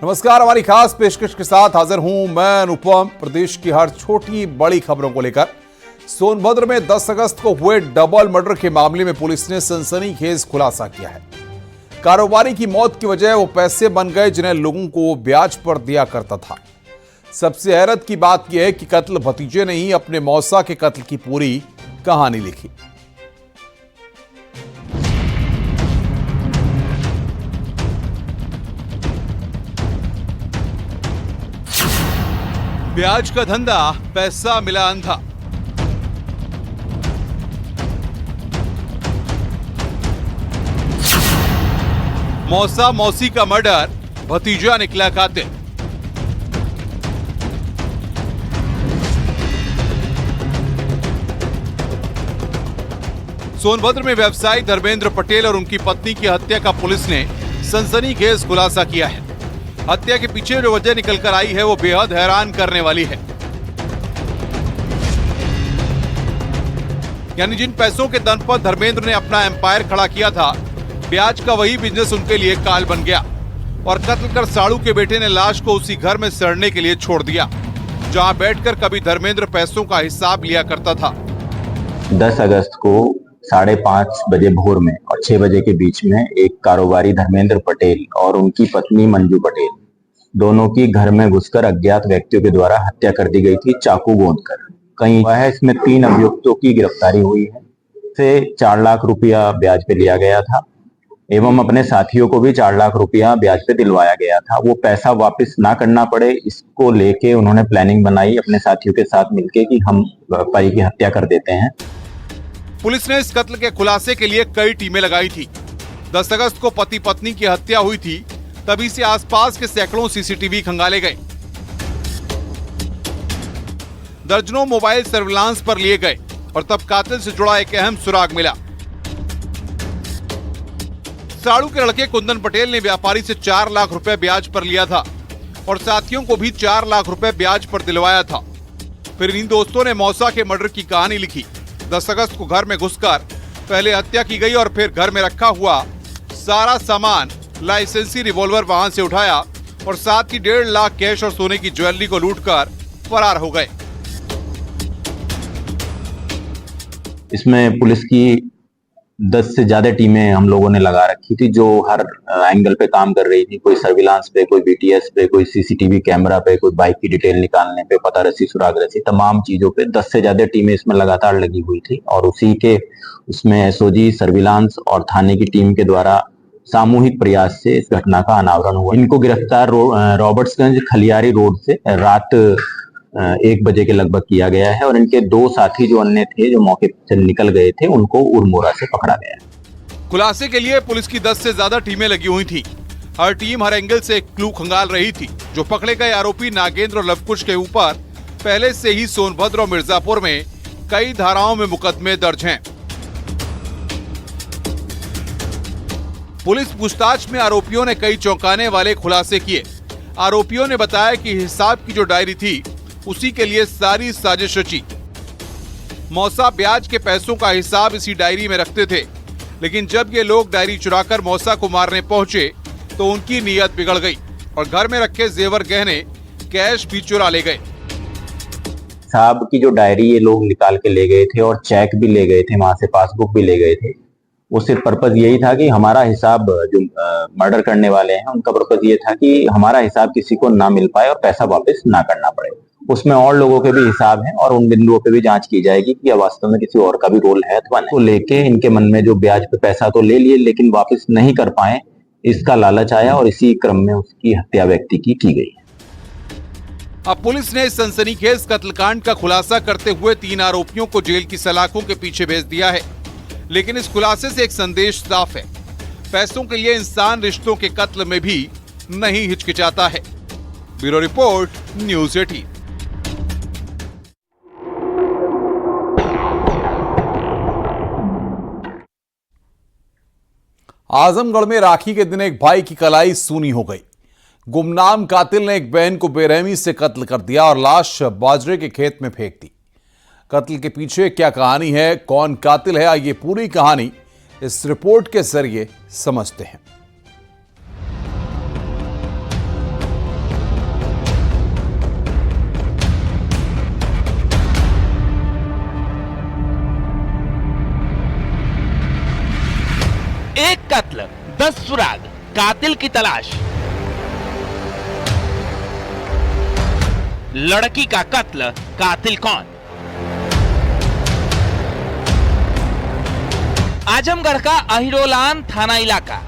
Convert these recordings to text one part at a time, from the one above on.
नमस्कार। हमारी खास पेशकश के साथ हाजिर हूं मैं अनुपम। प्रदेश की हर छोटी बड़ी खबरों को लेकर सोनभद्र में 10 अगस्त को हुए डबल मर्डर के मामले में पुलिस ने सनसनीखेज खुलासा किया है। कारोबारी की मौत की वजह वो पैसे बन गए जिन्हें लोगों को ब्याज पर दिया करता था। सबसे हैरत की बात यह है कि कत्ल भतीजे ने ही अपने मौसा के कत्ल की पूरी कहानी लिखी। ब्याज का धंधा, पैसा मिला अंधा। मौसा मौसी का मर्डर, भतीजा निकला कातिल। सोनभद्र में व्यवसायी धर्मेंद्र पटेल और उनकी पत्नी की हत्या का पुलिस ने सनसनीखेज खुलासा किया है। हत्या के पीछे जो वजह निकल कर आई है वो बेहद हैरान करने वाली है। यानी जिन पैसों के दम पर धर्मेंद्र ने अपना एम्पायर खड़ा किया था, ब्याज का वही बिजनेस उनके लिए काल बन गया और कत्ल कर साड़ू के बेटे ने लाश को उसी घर में सड़ने के लिए छोड़ दिया जहां बैठकर कभी धर्मेंद्र पैसों का हिसाब लिया करता था। 10 अगस्त को 5:30 बजे भोर में और 6 बजे के बीच में एक कारोबारी धर्मेंद्र पटेल और उनकी पत्नी मंजू पटेल दोनों की घर में घुसकर अज्ञात व्यक्तियों के द्वारा हत्या कर दी गई थी, चाकू गोंदकर। कहीं हुआ है, इसमें 3 अभियुक्तों की गिरफ्तारी हुई है। से 4 लाख रुपया ब्याज पे लिया गया था एवं अपने साथियों को भी 4 लाख रुपया ब्याज पे दिलवाया गया था। वो पैसा वापस ना करना पड़े, इसको लेके उन्होंने प्लानिंग बनाई अपने साथियों के साथ मिलके कि हम परी की हत्या कर देते हैं। पुलिस ने इस कत्ल के खुलासे के लिए कई टीमें लगाई थी। 10 अगस्त को पति पत्नी की हत्या हुई थी, तभी से आसपास के सैकड़ों सीसीटीवी खंगाले गए। दर्जनों मोबाइल सर्विलांस पर लिए गए और तब कातिल से जुड़ा एक अहम सुराग मिला। साड़ू के लड़के कुंदन पटेल ने व्यापारी से 4 लाख रुपए ब्याज पर लिया था और साथियों को भी 4 लाख रुपए ब्याज पर दिलवाया था। फिर इन दोस्तों ने मौसा के मर्डर की कहानी लिखी। 10 अगस्त को घर में घुसकर पहले हत्या की गई और फिर घर में रखा हुआ सारा सामान, लाइसेंसी रिवॉल्वर वहां से उठाया और साथ ही 1.5 लाख कैश और सोने की ज्वेलरी को लूटकर फरार हो गए। इसमें पुलिस की 10 से ज्यादा टीमें हम लोगों ने लगा रखी थी जो हर एंगल पे काम कर रही थी। कोई सर्विलांस पे, कोई बीटीएस पे, कोई सीसीटीवी कैमरा पे, कोई बाइक की डिटेल निकालने पे, पता रसी, सुराग रसी, तमाम चीजों पे 10 से ज्यादा टीमें इसमें लगातार लगी हुई थी। और उसी के उसमें एसओजी, सर्विलांस और थाने की टीम के द्वारा सामूहिक प्रयास से इस घटना का अनावरण हुआ। इनको गिरफ्तार रॉबर्ट्सगंज खलियारी रोड से रात 1 बजे के लगभग किया गया है और इनके 2 साथी जो अन्य थे जो मौके से निकल गए थे उनको उरमोरा से पकड़ा गया है। खुलासे के लिए पुलिस की 10 से ज्यादा टीमें लगी हुई थी। हर टीम हर एंगल से एक क्लू खंगाल रही थी। जो पकड़े गए आरोपी नागेंद्र और लवकुश के ऊपर पहले से ही सोनभद्र और मिर्जापुर में कई धाराओं में मुकदमे दर्ज हैं। पुलिस पूछताछ में आरोपियों ने कई चौंकाने वाले खुलासे किए। आरोपियों ने बताया कि हिसाब की जो डायरी थी उसी के लिए सारी साजिश रची। मौसा ब्याज के पैसों का हिसाब इसी डायरी में रखते थे, लेकिन जब ये लोग डायरी चुराकर मौसा को मारने पहुंचे तो उनकी नीयत बिगड़ गई और घर में रखे जेवर गहने, कैश भी चुरा ले गए। साहब की जो डायरी ये लोग निकाल के ले गए थे और चेक भी ले गए थे, वहां से पासबुक भी ले गए थे। वो सिर्फ पर्पज यही था कि हमारा हिसाब, जो मर्डर करने वाले हैं उनका पर्पज ये था कि हमारा हिसाब किसी को ना मिल पाए और पैसा वापस ना करना पड़े। उसमें और लोगों के भी हिसाब हैं और उन बिंदुओं पे भी जांच की जाएगी कि वास्तव में किसी और का भी रोल है अथवा नहीं। तो लेके इनके मन में जो ब्याज पे पैसा तो ले लिए लेकिन वापस नहीं कर पाए, इसका लालच आया और इसी क्रम में उसकी हत्या व्यक्ति की गई है। अब पुलिस ने इस सनसनीखेज कत्लकांड का खुलासा करते हुए 3 आरोपियों को जेल की सलाखों के पीछे भेज दिया है। लेकिन इस खुलासे से एक संदेश साफ है, पैसों के लिए इंसान रिश्तों के कत्ल में भी नहीं हिचकिचाता है। Bureau report, news 18। आजमगढ़ में राखी के दिन एक भाई की कलाई सूनी हो गई। गुमनाम कातिल ने एक बहन को बेरहमी से कत्ल कर दिया और लाश बाजरे के खेत में फेंक दी। कत्ल के पीछे क्या कहानी है, कौन कातिल है, आइए पूरी कहानी इस रिपोर्ट के जरिए समझते हैं। एक कत्ल, 10 सुराग, कातिल की तलाश। लड़की का कत्ल, कातिल कौन? आजमगढ़ का अहिरोलान थाना इलाका।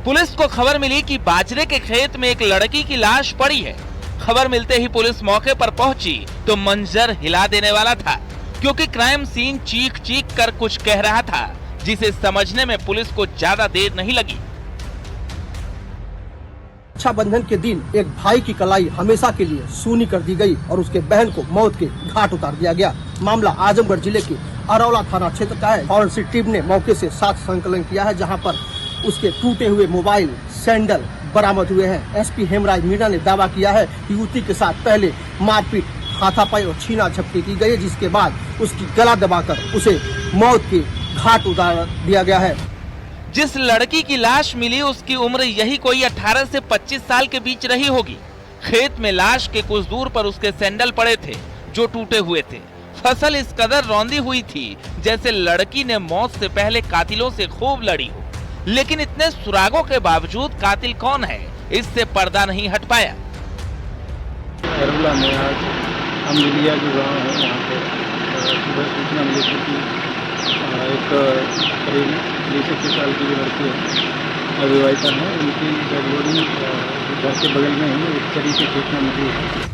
पुलिस को खबर मिली कि बाजरे के खेत में एक लड़की की लाश पड़ी है। खबर मिलते ही पुलिस मौके पर पहुंची तो मंजर हिला देने वाला था, क्योंकि क्राइम सीन चीख चीख कर कुछ कह रहा था, जिसे समझने में पुलिस को ज्यादा देर नहीं लगी। रक्षाबंधन के दिन एक भाई की कलाई हमेशा के लिए सूनी कर दी गई और उसके बहन को मौत के घाट उतार दिया गया। मामला आजमगढ़ जिले के अरौला थाना क्षेत्र का है। फॉरेंसिक टीम ने मौके से साक्ष्य संकलन किया है, जहां पर उसके टूटे हुए मोबाइल, सैंडल बरामद हुए हैं। एसपी हेमराज मीणा ने दावा किया है कि युवती के साथ पहले मारपीट, हाथापाई और छीना झपटी की गई है, जिसके बाद उसकी गला दबाकर उसे मौत के घाट उतार दिया गया है। जिस लड़की की लाश मिली उसकी उम्र यही कोई 18 से 25 साल के बीच रही होगी। खेत में लाश के कुछ दूर पर उसके सैंडल पड़े थे जो टूटे हुए थे। फसल इस कदर रौंदी हुई थी जैसे लड़की ने मौत से पहले कातिलों से खूब लड़ी हो। लेकिन इतने सुरागों के बावजूद कातिल कौन है, इससे पर्दा नहीं हट पाया। अरौला में आज अमलिया जो गाँव है, यहाँ पे सुबह सूचना मिली थी कि एक करीब 20-21 साल की जो लड़की है, अविवाहिता है, उनकी डेड बॉडी घर के बगल में ही एक चरी के खेत में मिली है।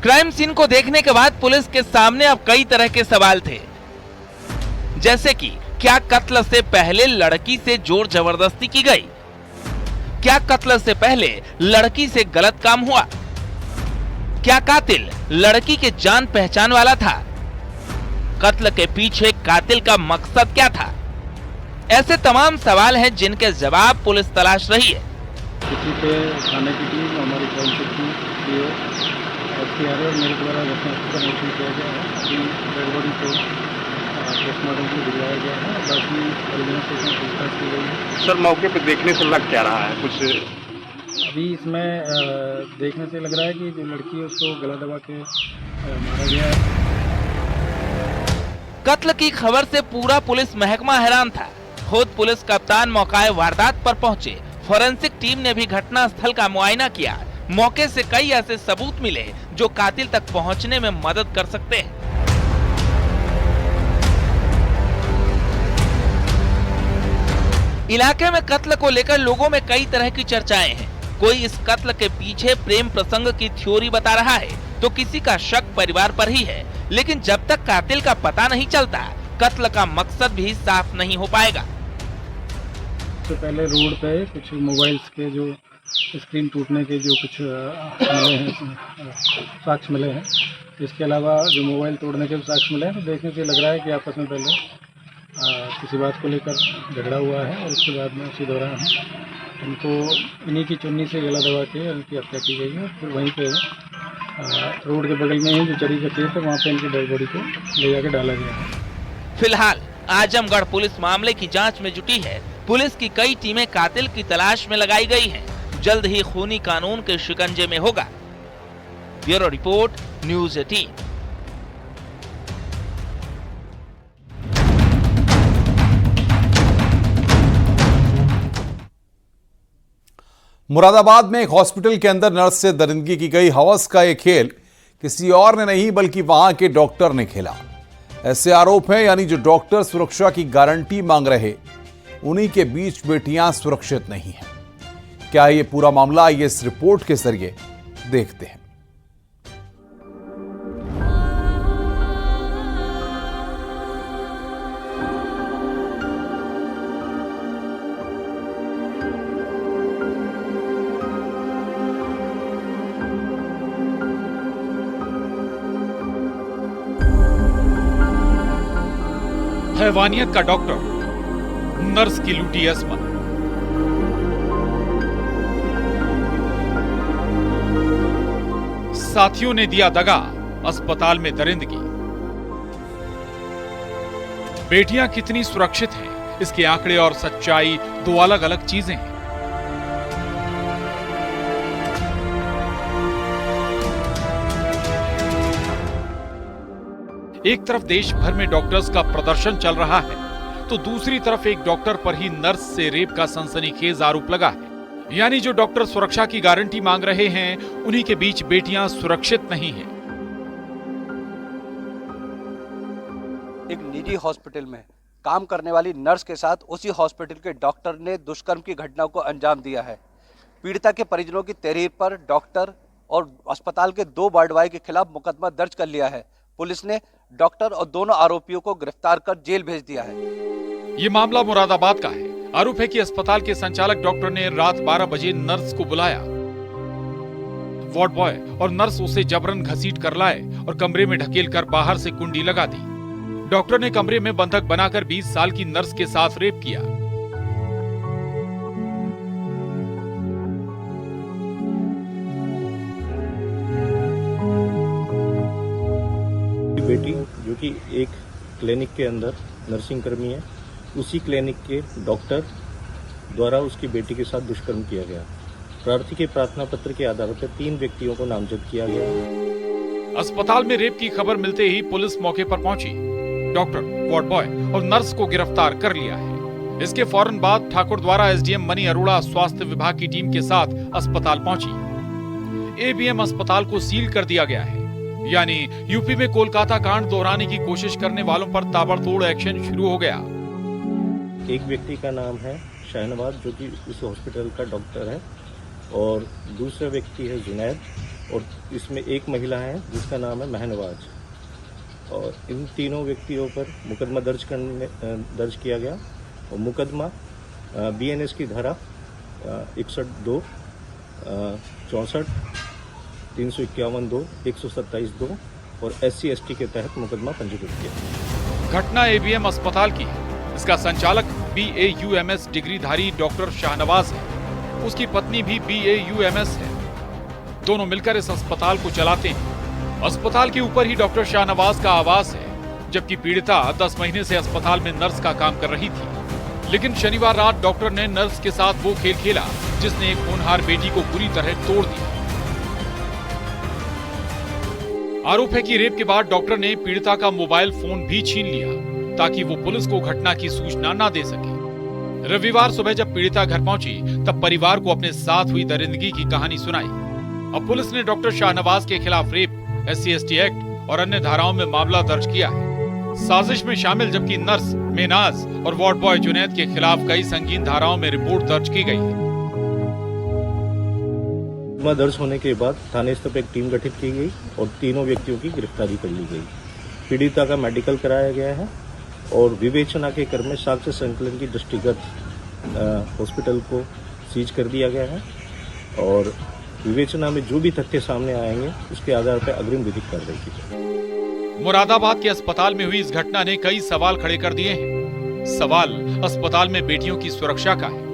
क्राइम सीन को देखने के बाद पुलिस के सामने अब कई तरह के सवाल थे, जैसे कि क्या कत्ल से पहले लड़की से जोर जबरदस्ती की गई? क्या कत्ल से पहले लड़की से गलत काम हुआ? क्या कातिल लड़की के जान पहचान वाला था? कत्ल के पीछे कातिल का मकसद क्या था? ऐसे तमाम सवाल हैं जिनके जवाब पुलिस तलाश रही है। इसी पे थाने की टीम, हमारी फॉरेंसिक टीम, सीओ, एसपीआर और मेरे द्वारा घटनास्थल का निरीक्षण किया गया है। अभी डेड बॉडी को पोस्टमार्टम के लिए भिजवाया गया है, बाकी परिजनों से पूछताछ की गई है। सर, मौके पर देखने से लग क्या रहा है कुछ? अभी इसमें देखने से लग रहा है कि जो लड़की है उसको गला दबा के मारा गया है। कत्ल की खबर से पूरा पुलिस महकमा हैरान था। खुद पुलिस कप्तान मौकाए वारदात पर पहुंचे। फोरेंसिक टीम ने भी घटना स्थल का मुआयना किया। मौके से कई ऐसे सबूत मिले जो कातिल तक पहुंचने में मदद कर सकते हैं। इलाके में कत्ल को लेकर लोगों में कई तरह की चर्चाएं हैं। कोई इस कत्ल के पीछे प्रेम प्रसंग की थ्योरी बता रहा है, तो किसी का शक परिवार पर ही है। लेकिन जब तक कातिल का पता नहीं चलता, कत्ल का मकसद भी साफ नहीं हो पाएगा। तो पहले रोड पे कुछ मोबाइल्स के जो स्क्रीन टूटने के जो कुछ मिले हैं, साक्ष्य मिले हैं। इसके अलावा जो मोबाइल तोड़ने के साक्ष्य मिले हैं, तो देखने से लग रहा है कि आपस में पहले किसी बात को लेकर झगड़ा हुआ है और उसके बाद में उसी दौरान उनको इन्हीं की चुन्नी से गला दबा के उनकी हत्या की गई है। फिर वहीं पे रोड के बगल में ही जो चरी का खेत है, वहाँ पे इनकी डेड बॉडी को ले जाके डाला गया है। फिलहाल आजमगढ़ पुलिस मामले की जांच में जुटी है। पुलिस की कई टीमें कातिल की तलाश में लगाई गई हैं। जल्द ही खूनी कानून के शिकंजे में होगा। Bureau report, news 18। मुरादाबाद में एक हॉस्पिटल के अंदर नर्स से दरिंदगी की गई। हवस का ये खेल किसी और ने नहीं बल्कि वहां के डॉक्टर ने खेला। ऐसे आरोप हैं, यानी जो डॉक्टर सुरक्षा की गारंटी मांग रहे, उन्हीं के बीच बेटियां सुरक्षित नहीं हैं। क्या ये पूरा मामला, आइए इस रिपोर्ट के जरिए देखते हैं। हैवानियत का डॉक्टर, नर्स की लूटी असमत। साथियों ने दिया दगा, अस्पताल में दरिंदगी। बेटियां कितनी सुरक्षित हैं, इसके आंकड़े और सच्चाई दो अलग अलग चीजें हैं। एक तरफ देश भर में डॉक्टर्स का प्रदर्शन चल रहा है, तो दूसरी तरफ एक डॉक्टर पर ही नर्स से रेप का सनसनीखेज आरोप लगा है। यानी जो डॉक्टर सुरक्षा की गारंटी मांग रहे हैं, उन्हीं के बीच बेटियां सुरक्षित नहीं हैं। एक निजी हॉस्पिटल में काम करने वाली नर्स के साथ उसी हॉस्पिटल के डॉक्टर ने दुष्कर्म की घटना को अंजाम दिया है। पीड़िता के परिजनों की तहरीर पर डॉक्टर और अस्पताल के 2 वार्ड बॉय के खिलाफ मुकदमा दर्ज कर लिया है। पुलिस ने डॉक्टर और दोनों आरोपियों को गिरफ्तार कर जेल भेज दिया है। ये मामला मुरादाबाद का है। आरोप है कि अस्पताल के संचालक डॉक्टर ने रात 12 बजे नर्स को बुलाया। वार्ड बॉय और नर्स उसे जबरन घसीट कर लाए और कमरे में ढकेल कर बाहर से कुंडी लगा दी। डॉक्टर ने कमरे में बंधक बनाकर 20 साल की नर्स के साथ रेप किया। बेटी जो कि एक क्लिनिक के अंदर नर्सिंग कर्मी है, उसी क्लिनिक के डॉक्टर द्वारा उसकी बेटी के साथ दुष्कर्म किया गया। प्रार्थी के प्रार्थना पत्र के आधार पर 3 व्यक्तियों को नामजद किया गया। अस्पताल में रेप की खबर मिलते ही पुलिस मौके पर पहुंची। डॉक्टर, वार्ड बॉय और नर्स को गिरफ्तार कर लिया है। इसके फौरन बाद ठाकुर द्वारा एसडीएम मनी अरोड़ा स्वास्थ्य विभाग की टीम के साथ अस्पताल पहुंची। एबीएम अस्पताल को सील कर दिया गया है। यानी यूपी में कोलकाता कांड दोहराने की कोशिश करने वालों पर ताबड़तोड़ एक्शन शुरू हो गया। एक व्यक्ति का नाम है शाहनवाज जो कि इस हॉस्पिटल का डॉक्टर है, और दूसरा व्यक्ति है जुनैद, और इसमें एक महिला है जिसका नाम है महनवाज। और इन तीनों व्यक्तियों पर मुकदमा दर्ज किया गया, और मुकदमा बीएनएस की धारा 61(2), 64, 351(2), 127(2) और SC/ST के तहत मुकदमा पंजीकृत किया। घटना एबीएम अस्पताल की है। इसका संचालक BAUMS डिग्रीधारी डॉक्टर शाहनवाज है। उसकी पत्नी भी BAUMS है। दोनों मिलकर इस अस्पताल को चलाते हैं। अस्पताल के ऊपर ही डॉक्टर शाहनवाज का आवास है, जबकि पीड़िता 10 महीने से अस्पताल में नर्स का काम कर रही थी। लेकिन शनिवार रात डॉक्टर ने नर्स के साथ वो खेल खेला जिसने एक होनहार बेटी को बुरी तरह तोड़ दिया। आरोप है कि रेप के बाद डॉक्टर ने पीड़िता का मोबाइल फोन भी छीन लिया ताकि वो पुलिस को घटना की सूचना न दे सके। रविवार सुबह जब पीड़िता घर पहुंची तब परिवार को अपने साथ हुई दरिंदगी की कहानी सुनाई। अब पुलिस ने डॉक्टर शाहनवाज के खिलाफ रेप, SC/ST एक्ट और अन्य धाराओं में मामला दर्ज किया है। साजिश में शामिल जबकि नर्स मेनाज और वार्ड बॉय जुनैद के खिलाफ कई संगीन धाराओं में रिपोर्ट दर्ज की गई है। मुकदमा दर्ज होने के बाद थाने स्तर पर एक टीम गठित की गई और तीनों व्यक्तियों की गिरफ्तारी कर ली गई। पीड़िता का मेडिकल कराया गया है और विवेचना के क्रम में साक्ष्य संकलन की दृष्टिगत हॉस्पिटल को सीज कर दिया गया है, और विवेचना में जो भी तथ्य सामने आएंगे उसके आधार पर अग्रिम विधिक कार्रवाई की जाएगी। मुरादाबाद के अस्पताल में हुई इस घटना ने कई सवाल खड़े कर दिए हैं। सवाल अस्पताल में बेटियों की सुरक्षा का है।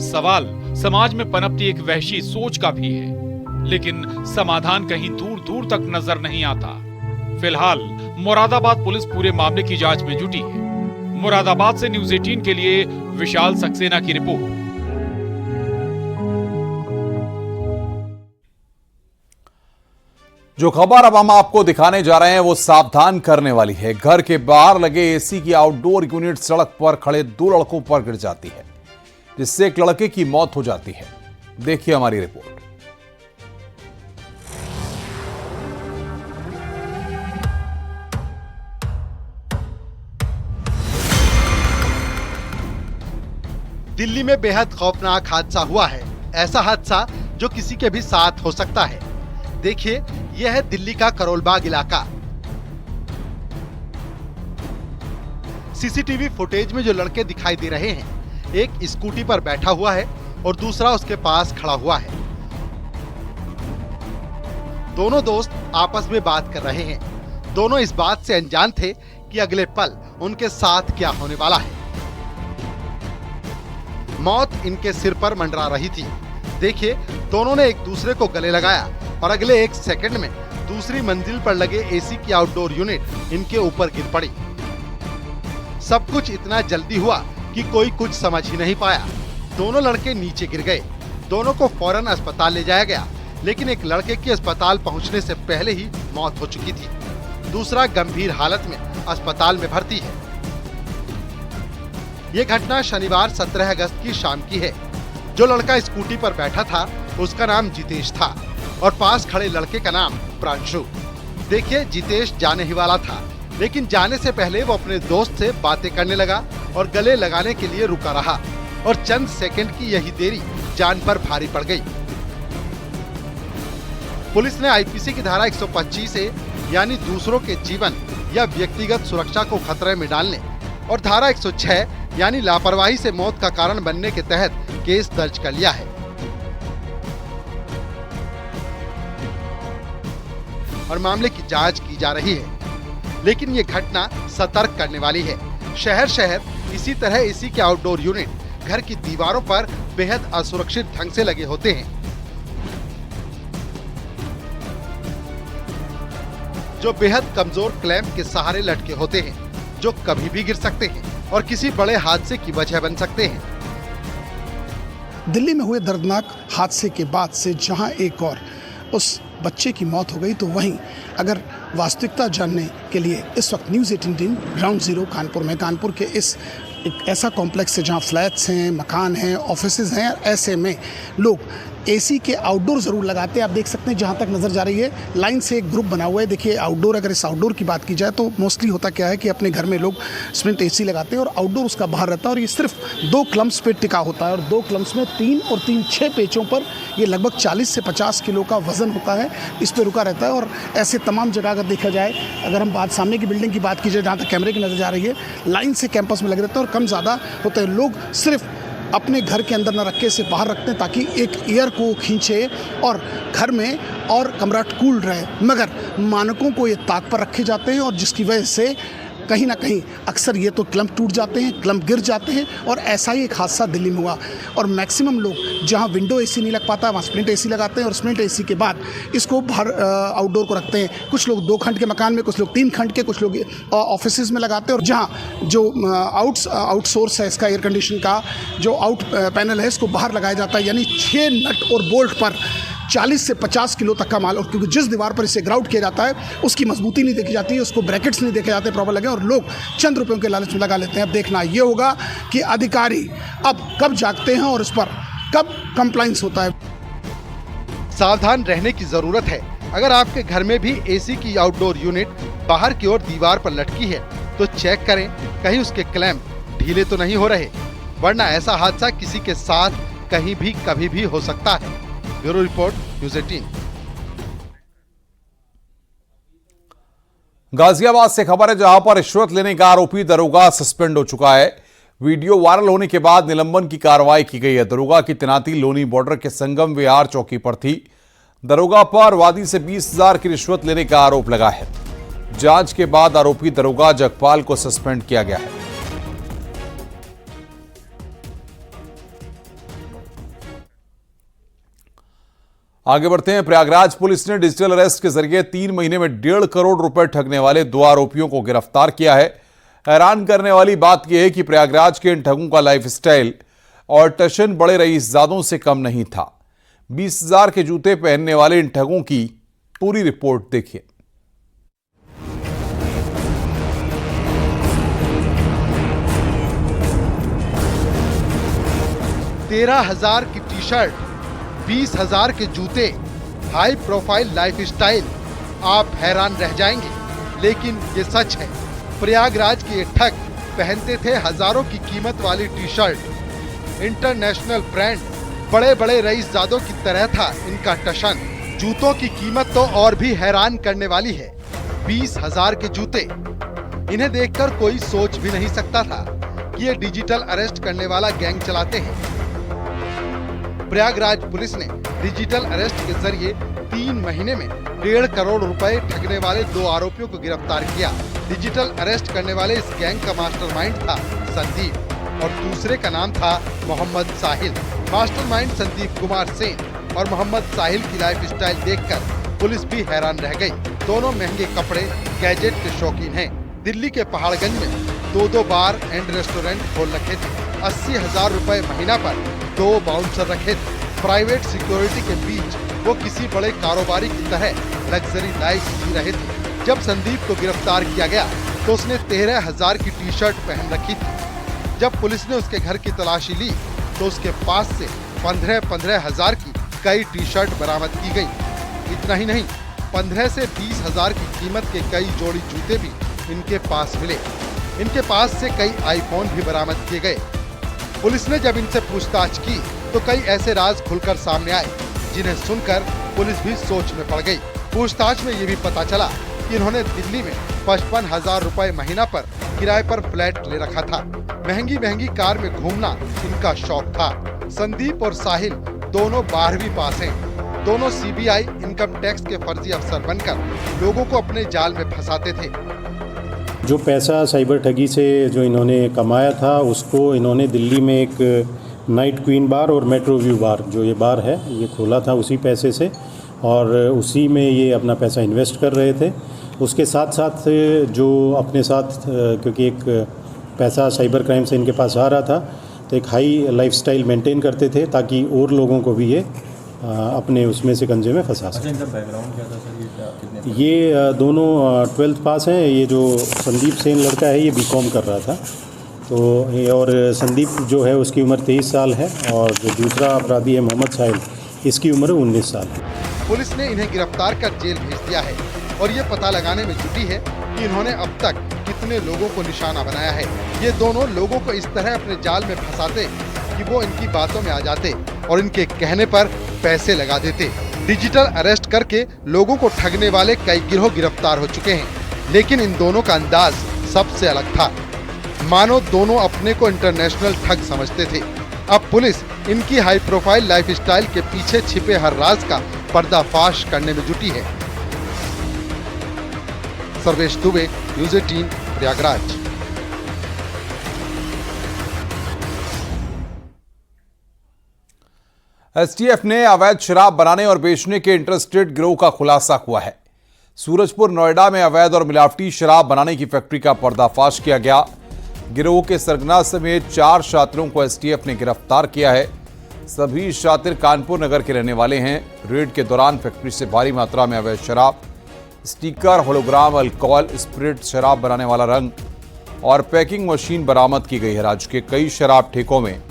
सवाल समाज में पनपती एक वहशी सोच का भी है, लेकिन समाधान कहीं दूर दूर तक नजर नहीं आता। फिलहाल मुरादाबाद पुलिस पूरे मामले की जांच में जुटी है। मुरादाबाद से न्यूज़ 18 के लिए विशाल सक्सेना की रिपोर्ट। जो खबर अब हम आपको दिखाने जा रहे हैं वो सावधान करने वाली है। घर के बाहर लगे एसी की आउटडोर यूनिट सड़क पर खड़े 2 लड़कों पर गिर जाती है, जिससे एक लड़के की मौत हो जाती है। देखिए हमारी रिपोर्ट। दिल्ली में बेहद खौफनाक हादसा हुआ है। ऐसा हादसा जो किसी के भी साथ हो सकता है। देखिए, यह है दिल्ली का करोलबाग इलाका। सीसीटीवी फुटेज में जो लड़के दिखाई दे रहे हैं, एक स्कूटी पर बैठा हुआ है और दूसरा उसके पास खड़ा हुआ है। दोनों दोस्त आपस में बात कर रहे हैं। दोनों इस बात से अनजान थे कि अगले पल उनके साथ क्या होने वाला है। मौत इनके सिर पर मंडरा रही थी। देखिए, दोनों ने एक दूसरे को गले लगाया और अगले 1 सेकंड में दूसरी मंजिल पर लगे एसी की आउटडोर यूनिट इनके ऊपर गिर पड़ी। सब कुछ इतना जल्दी हुआ कि कोई कुछ समझ ही नहीं पाया। दोनों लड़के नीचे गिर गए। दोनों को फौरन अस्पताल ले जाया गया, लेकिन एक लड़के की अस्पताल पहुंचने से पहले ही मौत हो चुकी थी। दूसरा गंभीर हालत में अस्पताल में भर्ती है। ये घटना शनिवार 17 अगस्त की शाम की है। जो लड़का स्कूटी पर बैठा था उसका नाम जितेश था और पास खड़े लड़के का नाम प्रांशु। देखिए, जितेश जाने ही वाला था, लेकिन जाने से पहले वो अपने दोस्त से बातें करने लगा और गले लगाने के लिए रुका रहा और चंद सेकंड की यही देरी जान पर भारी पड़ गई। पुलिस ने आईपीसी की धारा 125 से यानी दूसरों के जीवन या व्यक्तिगत सुरक्षा को खतरे में डालने और धारा 106 यानी लापरवाही से मौत का कारण बनने के तहत केस दर्ज कर लिया है और मामले की जांच की जा रही है। लेकिन ये घटना सतर्क करने वाली है। शहर शहर इसी तरह एसी के आउटडोर यूनिट घर की दीवारों पर बेहद असुरक्षित ढंग से लगे होते हैं, जो बेहद कमजोर क्लैंप के सहारे लटके होते हैं, जो कभी भी गिर सकते हैं और किसी बड़े हादसे की वजह बन सकते हैं। दिल्ली में हुए दर्दनाक हादसे के बाद से जहां एक और उस बच्चे की मौत हो गई, तो वहीं अगर वास्तविकता जानने के लिए इस वक्त न्यूज़ 18 ग्राउंड जीरो कानपुर में, कानपुर के इस एक ऐसा कॉम्प्लेक्स है जहां फ्लैट्स हैं, मकान हैं, ऑफिसेज हैं, ऐसे में लोग एसी के आउटडोर ज़रूर लगाते हैं। आप देख सकते हैं जहां तक नज़र जा रही है लाइन से एक ग्रुप बना हुआ है। देखिए, आउटडोर, अगर इस आउटडोर की बात की जाए तो मोस्टली होता क्या है कि अपने घर में लोग स्प्लिंट एसी लगाते हैं और आउटडोर उसका बाहर रहता है और ये सिर्फ 2 क्लम्प्स पे टिका होता है और 2 क्लम्प्स में 3 और 3 6 पेचों पर ये लगभग 40 से 50 किलो का वजन होता है, इस पर रुका रहता है। और ऐसे तमाम जगह अगर देखा जाए, अगर हम बात सामने की बिल्डिंग की बात की जाए जहाँ तक कैमरे की नजर जा रही है, लाइन से कैंपस में लगे रहते हैं और कम ज़्यादा होते हैं। लोग सिर्फ अपने घर के अंदर न रखे से बाहर रखते हैं ताकि एक एयर को खींचे और घर में और कमरा कूल रहे, मगर मानकों को ये ताक पर रखे जाते हैं और जिसकी वजह से कहीं ना कहीं अक्सर ये तो क्लम्प टूट जाते हैं, क्लम्प गिर जाते हैं और ऐसा ही एक हादसा दिल्ली में हुआ। और मैक्सिमम लोग जहां विंडो एसी नहीं लग पाता वहाँ स्प्लिंट एसी लगाते हैं और स्प्लिंट एसी के बाद इसको बाहर आउटडोर को रखते हैं। कुछ लोग 2 खंड के मकान में, कुछ लोग 3 खंड के, कुछ लोग ऑफिसेज में लगाते हैं और जहाँ जो आउटसोर्स है इसका एयर कंडीशन का जो आउट पैनल है इसको बाहर लगाया जाता है। यानी 6 नट और बोल्ट पर 40 से 50 किलो तक का माल, और क्योंकि जिस दीवार पर इसे ग्राउट किया जाता है उसकी मजबूती नहीं देखी जाती है, उसको ब्रैकेट्स नहीं देखे जाते प्रॉपर लगे और लोग चंद रुपयों के लालच में लगा लेते हैं। अब देखना ये होगा कि अधिकारी अब कब जागते हैं और इस पर कब कंप्लाइंस होता है। सावधान रहने की जरूरत है। अगर आपके घर में भी एसी की आउटडोर यूनिट बाहर की ओर दीवार पर लटकी है तो चेक करें कहीं उसके क्लैंप ढीले तो नहीं हो रहे, वरना ऐसा हादसा किसी के साथ कहीं भी कभी भी हो सकता है। Bureau report, news 18। गाजियाबाद से खबर है जहां पर रिश्वत लेने का आरोपी दरोगा सस्पेंड हो चुका है। वीडियो वायरल होने के बाद निलंबन की कार्रवाई की गई है। दरोगा की तैनाती लोनी बॉर्डर के संगम विहार चौकी पर थी। दरोगा पर वादी से 20,000 की रिश्वत लेने का आरोप लगा है। जांच के बाद आरोपी दरोगा जगपाल को सस्पेंड किया गया है। आगे बढ़ते हैं। प्रयागराज पुलिस ने डिजिटल अरेस्ट के जरिए 3 महीने में 1.5 करोड़ रुपए ठगने वाले 2 आरोपियों को गिरफ्तार किया है। हैरान करने वाली बात यह है कि प्रयागराज के इन ठगों का लाइफस्टाइल और टशन बड़े रईसजादों से कम नहीं था। 20,000 के जूते पहनने वाले इन ठगों की पूरी रिपोर्ट देखिए। 13,000 की टी शर्ट, 20,000 के जूते, हाई प्रोफाइल लाइफस्टाइल, आप हैरान रह जाएंगे। लेकिन ये सच है, प्रयागराज के ये ठग पहनते थे हजारों की कीमत वाली टी शर्ट। इंटरनेशनल ब्रांड, बड़े बड़े रईसजादों की तरह था इनका टशन। जूतों की कीमत तो और भी हैरान करने वाली है, 20,000 के जूते। इन्हें देखकर कोई सोच भी नहीं सकता था कि ये डिजिटल अरेस्ट करने वाला गैंग चलाते हैं। प्रयागराज पुलिस ने डिजिटल अरेस्ट के जरिए 3 महीने में 1.5 करोड़ रुपए ठगने वाले 2 आरोपियों को गिरफ्तार किया। डिजिटल अरेस्ट करने वाले इस गैंग का मास्टरमाइंड था संदीप और दूसरे का नाम था मोहम्मद साहिल। मास्टरमाइंड संदीप कुमार सेन और मोहम्मद साहिल की लाइफस्टाइल देखकर पुलिस भी हैरान रह गई। दोनों महंगे कपड़े, गैजेट के शौकीन हैं। दिल्ली के पहाड़गंज में 2 बार एंड रेस्टोरेंट खोल रखे थे। 80,000 रुपए महीना पर 2 बाउंसर रखे थे। प्राइवेट सिक्योरिटी के बीच वो किसी बड़े कारोबारी की तरह लग्जरी लाइफ जी रहे थे। जब संदीप को गिरफ्तार किया गया तो उसने 13,000 की टी शर्ट पहन रखी थी, जब पुलिस ने उसके घर की तलाशी ली तो उसके पास से 15-15 हजार की कई टी शर्ट बरामद की गई। इतना ही नहीं, 15 से 20 हजार की कीमत के कई जोड़ी जूते भी इनके पास मिले। इनके पास से कई आईफोन भी बरामद किए गए। पुलिस ने जब इनसे पूछताछ की तो कई ऐसे राज खुलकर सामने आए जिन्हें सुनकर पुलिस भी सोच में पड़ गई। पूछताछ में ये भी पता चला कि इन्होंने दिल्ली में 55,000 रुपए महीना पर किराए पर फ्लैट ले रखा था। महंगी महंगी कार में घूमना इनका शौक था। संदीप और साहिल दोनों 12वीं पास हैं। दोनों सीबीआई इनकम टैक्स के फर्जी अफसर बनकर लोगों को अपने जाल में फंसाते थे। जो पैसा साइबर ठगी से जो इन्होंने कमाया था उसको इन्होंने दिल्ली में एक नाइट क्वीन बार और मेट्रो व्यू बार, जो ये बार है, ये खोला था उसी पैसे से और उसी में ये अपना पैसा इन्वेस्ट कर रहे थे। उसके साथ साथ जो अपने साथ, क्योंकि एक पैसा साइबर क्राइम से इनके पास आ रहा था, तो एक हाई लाइफस्टाइल मेंटेन करते थे ताकि और लोगों को भी ये अपने उसमें से कंजे में फंसा सकें। इनका बैकग्राउंड क्या था सर? ये दोनों 12th पास हैं। ये जो संदीप सेन लड़का है ये बीकॉम कर रहा था, तो ये, और संदीप जो है उसकी उम्र 23 साल है और जो दूसरा अपराधी है मोहम्मद साहिल, इसकी उम्र 19 साल है। पुलिस ने इन्हें गिरफ्तार कर जेल भेज दिया है और ये पता लगाने में जुटी है कि इन्होंने अब तक कितने लोगों को निशाना बनाया है। ये दोनों लोगों को इस तरह अपने जाल में फंसाते कि वो इनकी बातों में आ जाते और इनके कहने पर पैसे लगा देते। डिजिटल अरेस्ट करके लोगों को ठगने वाले कई गिरोह गिरफ्तार हो चुके हैं, लेकिन इन दोनों का अंदाज सबसे अलग था। मानो दोनों अपने को इंटरनेशनल ठग समझते थे। अब पुलिस इनकी हाई प्रोफाइल लाइफस्टाइल के पीछे छिपे हर राज का पर्दाफाश करने में जुटी है। सर्वेश दुबे, न्यूज़ 18, प्रयागराज। एसटीएफ ने अवैध शराब बनाने और बेचने के इंटरस्टेट गिरोह का खुलासा हुआ है। सूरजपुर, नोएडा में अवैध और मिलावटी शराब बनाने की फैक्ट्री का पर्दाफाश किया गया। गिरोह के सरगना समेत 4 शातिरों को एसटीएफ ने गिरफ्तार किया है। सभी शातिर कानपुर नगर के रहने वाले हैं। रेड के दौरान फैक्ट्री से भारी मात्रा में अवैध शराब, स्टिकर, होलोग्राम, अल्कोहल, स्प्रिट, शराब बनाने वाला रंग और पैकिंग मशीन बरामद की गई है। राज्य के कई शराब ठेकों में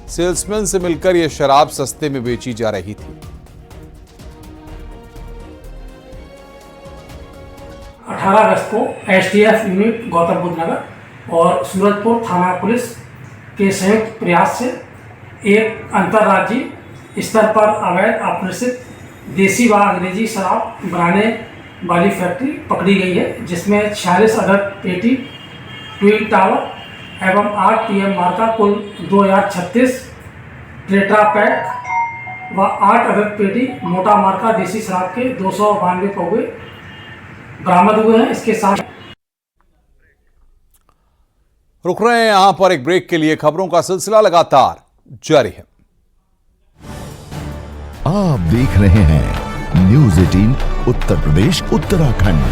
सेल्समैन से मिलकर यह शराब सस्ते में बेची जा रही थी। 18 अगस्त को एसटीएफ यूनिट गौतम बुद्ध नगर और सूरजपुर थाना पुलिस के संयुक्त प्रयास से एक अंतर्राज्यीय स्तर पर अवैध अपरिचित देसी व अंग्रेजी शराब बनाने वाली फैक्ट्री पकड़ी गई है, जिसमें 46 अदद पेटी ट्विन टावर एवं 8 टीएम मार्का कुल 2036 टेट्रा पैक व 8 अदद पेटी मोटा मार्का देसी शराब के 292 पौवे बरामद हुए हैं। इसके साथ रुक रहे हैं यहां पर एक ब्रेक के लिए। खबरों का सिलसिला लगातार जारी है। आप देख रहे हैं न्यूज़ 18 उत्तर प्रदेश उत्तराखंड।